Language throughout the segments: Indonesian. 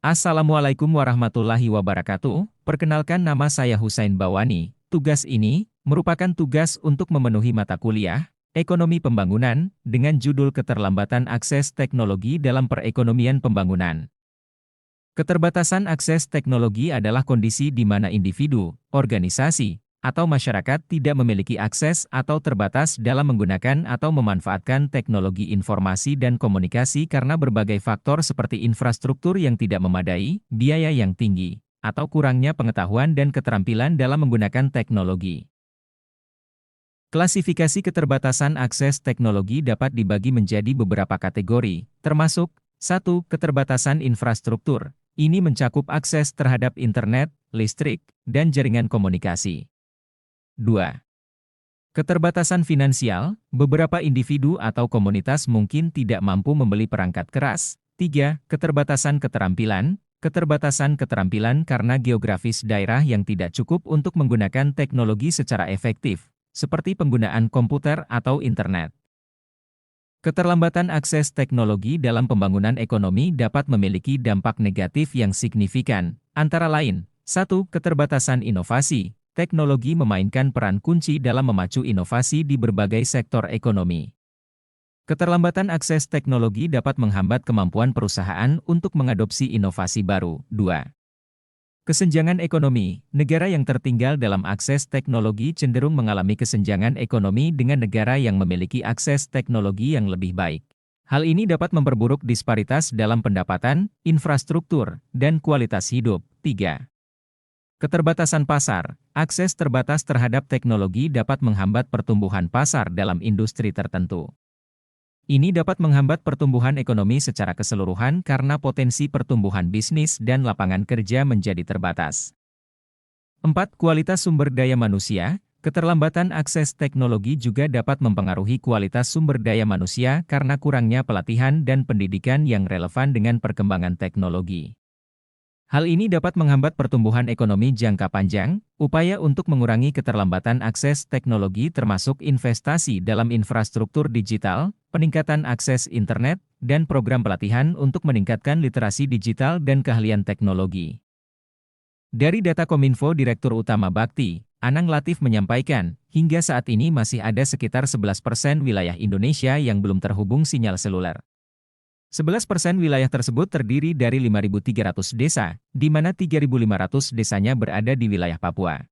Assalamualaikum warahmatullahi wabarakatuh. Perkenalkan, nama saya Husain Bawani. Tugas ini merupakan tugas untuk memenuhi mata kuliah Ekonomi Pembangunan dengan judul Keterlambatan Akses Teknologi dalam Perekonomian Pembangunan. Keterbatasan akses teknologi adalah kondisi di mana individu, organisasi, atau masyarakat tidak memiliki akses atau terbatas dalam menggunakan atau memanfaatkan teknologi informasi dan komunikasi karena berbagai faktor seperti infrastruktur yang tidak memadai, biaya yang tinggi, atau kurangnya pengetahuan dan keterampilan dalam menggunakan teknologi. Klasifikasi keterbatasan akses teknologi dapat dibagi menjadi beberapa kategori, termasuk 1. Keterbatasan infrastruktur. Ini mencakup akses terhadap internet, listrik, dan jaringan komunikasi. 2. Keterbatasan finansial, beberapa individu atau komunitas mungkin tidak mampu membeli perangkat keras. 3. Keterbatasan keterampilan, keterbatasan keterampilan karena geografis daerah yang tidak cukup untuk menggunakan teknologi secara efektif, seperti penggunaan komputer atau internet. Keterlambatan akses teknologi dalam pembangunan ekonomi dapat memiliki dampak negatif yang signifikan, antara lain, 1. Keterbatasan inovasi. Teknologi memainkan peran kunci dalam memacu inovasi di berbagai sektor ekonomi. Keterlambatan akses teknologi dapat menghambat kemampuan perusahaan untuk mengadopsi inovasi baru. 2. Kesenjangan ekonomi. Negara yang tertinggal dalam akses teknologi cenderung mengalami kesenjangan ekonomi dengan negara yang memiliki akses teknologi yang lebih baik. Hal ini dapat memperburuk disparitas dalam pendapatan, infrastruktur, dan kualitas hidup. 3. Keterbatasan pasar. Akses terbatas terhadap teknologi dapat menghambat pertumbuhan pasar dalam industri tertentu. Ini dapat menghambat pertumbuhan ekonomi secara keseluruhan karena potensi pertumbuhan bisnis dan lapangan kerja menjadi terbatas. 4. Kualitas sumber daya manusia. Keterlambatan akses teknologi juga dapat mempengaruhi kualitas sumber daya manusia karena kurangnya pelatihan dan pendidikan yang relevan dengan perkembangan teknologi. Hal ini dapat menghambat pertumbuhan ekonomi jangka panjang. Upaya untuk mengurangi keterlambatan akses teknologi termasuk investasi dalam infrastruktur digital, peningkatan akses internet, dan program pelatihan untuk meningkatkan literasi digital dan keahlian teknologi. Dari data Kominfo, Direktur Utama Bakti, Anang Latif menyampaikan, hingga saat ini masih ada sekitar 11% wilayah Indonesia yang belum terhubung sinyal seluler. 11% wilayah tersebut terdiri dari 5.300 desa, di mana 3.500 desanya berada di wilayah Papua.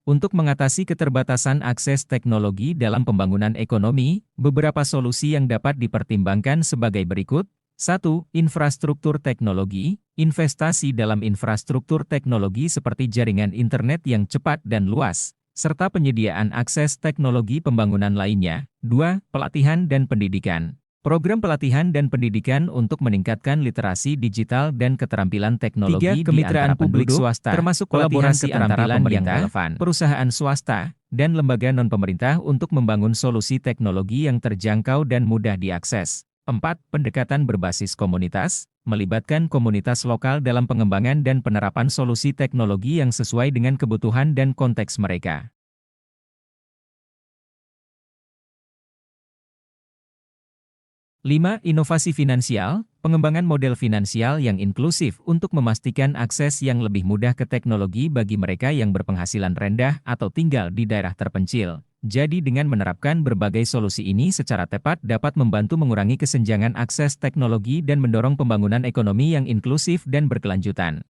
Untuk mengatasi keterbatasan akses teknologi dalam pembangunan ekonomi, beberapa solusi yang dapat dipertimbangkan sebagai berikut. 1. Infrastruktur teknologi. Investasi dalam infrastruktur teknologi seperti jaringan internet yang cepat dan luas, serta penyediaan akses teknologi pembangunan lainnya. 2. Pelatihan dan pendidikan. Program pelatihan dan pendidikan untuk meningkatkan literasi digital dan keterampilan teknologi. 3. Kemitraan publik swasta, termasuk kolaborasi antara pemerintah, perusahaan swasta, dan lembaga non-pemerintah untuk membangun solusi teknologi yang terjangkau dan mudah diakses. 4. Pendekatan berbasis komunitas, melibatkan komunitas lokal dalam pengembangan dan penerapan solusi teknologi yang sesuai dengan kebutuhan dan konteks mereka. 5. Inovasi finansial, pengembangan model finansial yang inklusif untuk memastikan akses yang lebih mudah ke teknologi bagi mereka yang berpenghasilan rendah atau tinggal di daerah terpencil. Jadi dengan menerapkan berbagai solusi ini secara tepat dapat membantu mengurangi kesenjangan akses teknologi dan mendorong pembangunan ekonomi yang inklusif dan berkelanjutan.